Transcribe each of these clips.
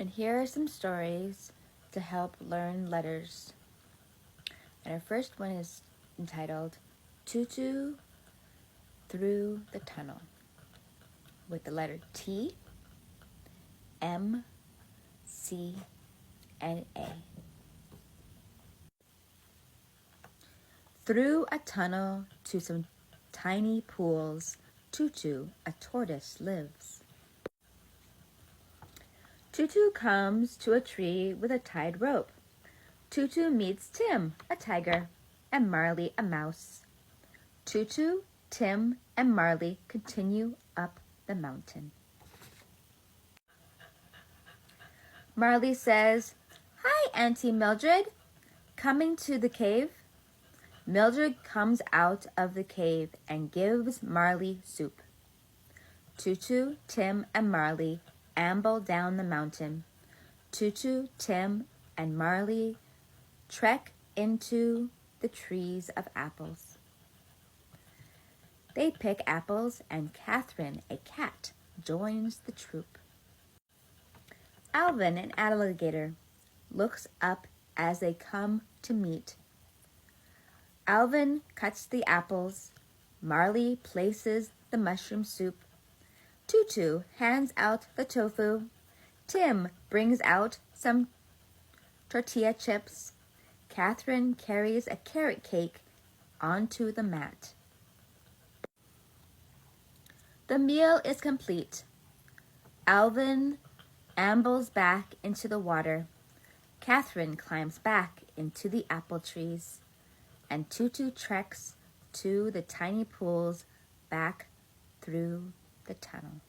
And here are some stories to help learn letters. And our first one is entitled Tutu Through the Tunnel, with the letter T, M, C, and A. Through a tunnel to some tiny pools, Tutu, a tortoise, lives. Tutu comes to a tree with a tied rope. Tutu meets Tim, a tiger, and Marley, a mouse. Tutu, Tim, and Marley continue up the mountain. Marley says, "Hi, Auntie Mildred. Coming to the cave?" Mildred comes out of the cave and gives Marley soup. Tutu, Tim, and Marley amble down the mountain. Tutu, Tim, and Marley trek into the trees of apples. They pick apples, and Catherine, a cat, joins the troop. Alvin, an alligator, looks up as they come to meet. Alvin cuts the apples. Marley places the mushroom soup. Tutu hands out the tofu. Tim brings out some tortilla chips. Catherine carries a carrot cake onto the mat. The meal is complete. Alvin ambles back into the water. Catherine climbs back into the apple trees, and Tutu treks to the tiny pools back through the tunnel.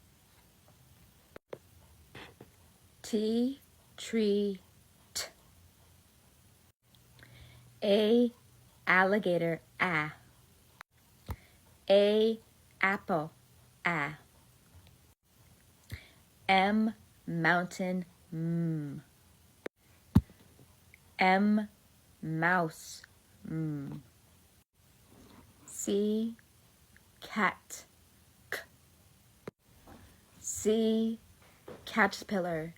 T, tree, t. A, alligator, ah. A, apple, ah. M, mountain, mm. M, mouse, mm. C, cat, k. C, caterpillar,